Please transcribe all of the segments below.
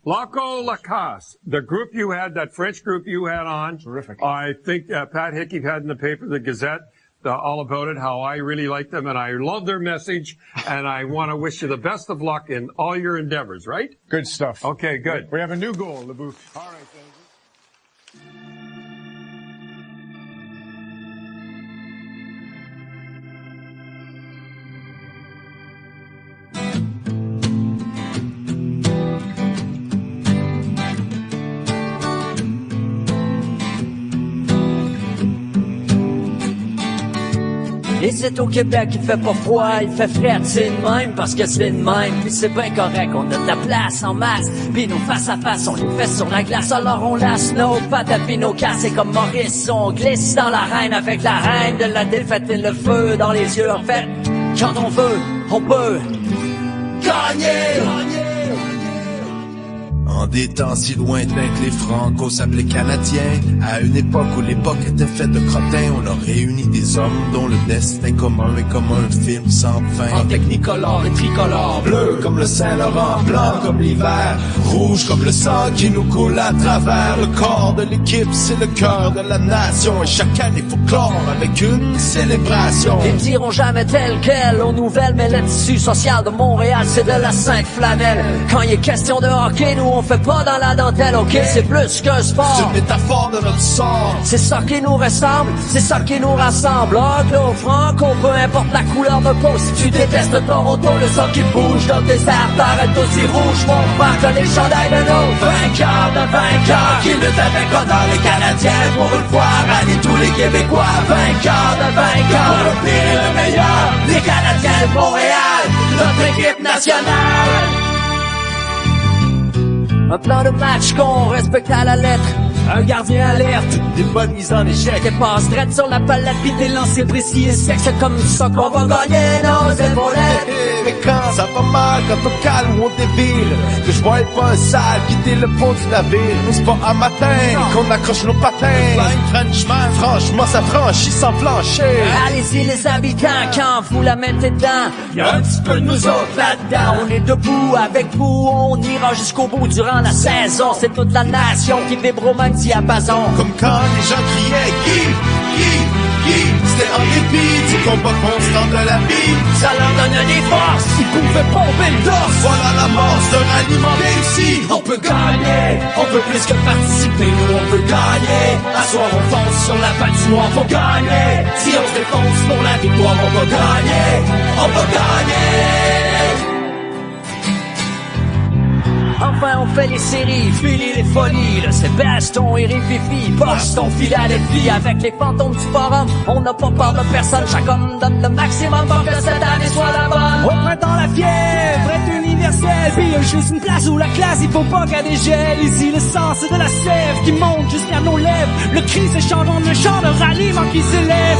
Loco Lacasse, the group you had, that French group you had on. Terrific. I think Pat Hickey had in the paper, the Gazette, all about it, how I really like them, and I love their message, and I want to wish you the best of luck in all your endeavors, right? Good stuff. Okay, good. We have a new goal, LeBouf. All right, thank you. Ici au Québec, il fait pas froid, il fait frais, c'est de même parce que c'est de même. Puis c'est bien correct, on a de la place en masse. Puis nos face à face, on les fait sur la glace. Alors on lasse nos pattes puis nos casses. Et comme Maurice, on glisse dans l'arène avec la reine de la défaite et le feu dans les yeux. En fait, quand on veut, on peut gagner. En des temps si lointains que les Franco s'appelaient Canadiens, à une époque où l'époque était faite de crottins, on a réuni des hommes dont le destin commun est comme un film sans fin. En technicolore et tricolore, Bleu comme le Saint-Laurent, blanc comme l'hiver, rouge comme le sang qui nous coule à travers. Le corps de l'équipe, c'est le cœur de la nation, et chaque année faut clore avec une célébration. Ils diront jamais tel quel aux nouvelles, mais le tissu social de Montréal, c'est de la sainte flanelle. Quand il est question de hockey, nous on fait pas dans la dentelle, ok, c'est plus qu'un sport. C'est une métaphore de notre sort. C'est ça qui nous ressemble, c'est ça qui nous rassemble. Anglo, franco, peu importe la couleur de peau. Si tu détestes Toronto, le sang qui bouge dans tes artères est aussi rouge, mon frère, que les chandails de nos vainqueurs qui luttent avec honneur. Les Canadiens pour une fois rallient tous les Québécois. Vainqueurs, le pire et le meilleur. Les Canadiens de Montréal, notre équipe nationale. Un plan de match qu'on respecte à la lettre. Un gardien alerte, des bonnes mises en échec. Et passe drette sur la palette, puis des lancers précis et secs. C'est comme ça qu'on va gagner nos épaulettes. Mais quand ça va mal, quand on calme ou on dévire, que je vois pas un sale quitter le pont du navire. Nous c'est pas un matin qu'on accroche nos patins. Frenchman, franchement ça franchit sans flancher. Allez-y les habitants, quand vous la mettez dedans, y'a un petit peu de nous autres là-dedans. On est debout avec vous, on ira jusqu'au bout durant la saison. C'est toute la nation qui vibre au même diapason. Comme quand les gens criaient Guy, c'était en dépit du combat constant de la vie. Ça leur donne des forces, ils pouvaient pomper le torse. Voilà l'amorce d'un ralliement réussi. On peut gagner, on peut plus que participer, nous on peut gagner. À soir on fonce sur la patinoire, faut gagner. Si on se défonce pour la victoire, on va gagner. On va gagner. Enfin on fait les séries, filer les folies. Là c'est Baston et Rififi, Boston, Philadelphie. Avec les fantômes du forum, on n'a pas peur de personne. Chaque homme donne le maximum pour que cette année soit la bonne. Au printemps la fièvre est universelle. Puis y'a juste une place où la classe, il faut pas qu'elle dégèle. Ici le sang c'est de la sève qui monte jusqu'à nos lèvres. Le cri se chante en un chant de ralliement qui s'élève.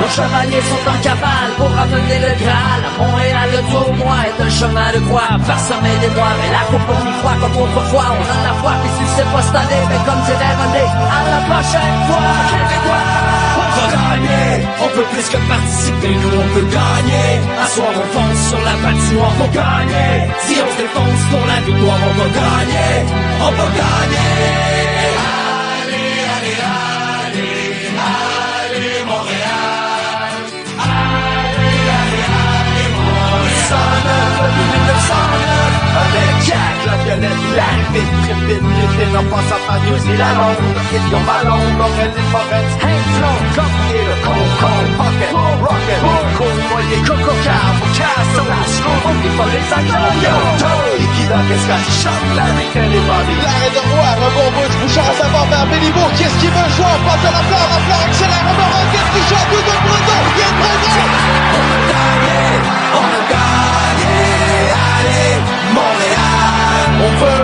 Nos chevaliers sont en cavale pour ramener le Graal. À Montréal le tournoi est un chemin de croix, parsemé d'étoiles et la coupe on y croit comme autrefois. On a la foi puis si c'est pas cette année, mais comme dirait René, à la prochaine fois, Québécois. On va gagner, on peut plus que participer, nous on peut gagner. À soir on fonce sur la patinoire, faut gagner. Si on se défonce pour la victoire, on va gagner. On va gagner. Allez, allez, allez, allez Montréal. Allez, allez, allez Montréal. 1909, avec Jack, la violette, la vite, trépide, l'été, en passant par New Zealand. Question ballon, Morel et Forest, Hank Flow, Coffee, le con, Pocket, Rocket, Cool, Moyer, Coco, Cabo, Castle, Astro, oublie pas les accords, yo, Liquida, qu'est-ce qu'il chante, Larry, Kelly, Bobby. L'arrêt de roi, un bon bouche, Bouchard, ça va vers Béliveau, qui est-ce qui veut jouer, on passe à la fleur, accélère, on va qu'est-ce qui chante, tout de Bruno, il y a Bruno. On a gagné, allez, Montréal, on veut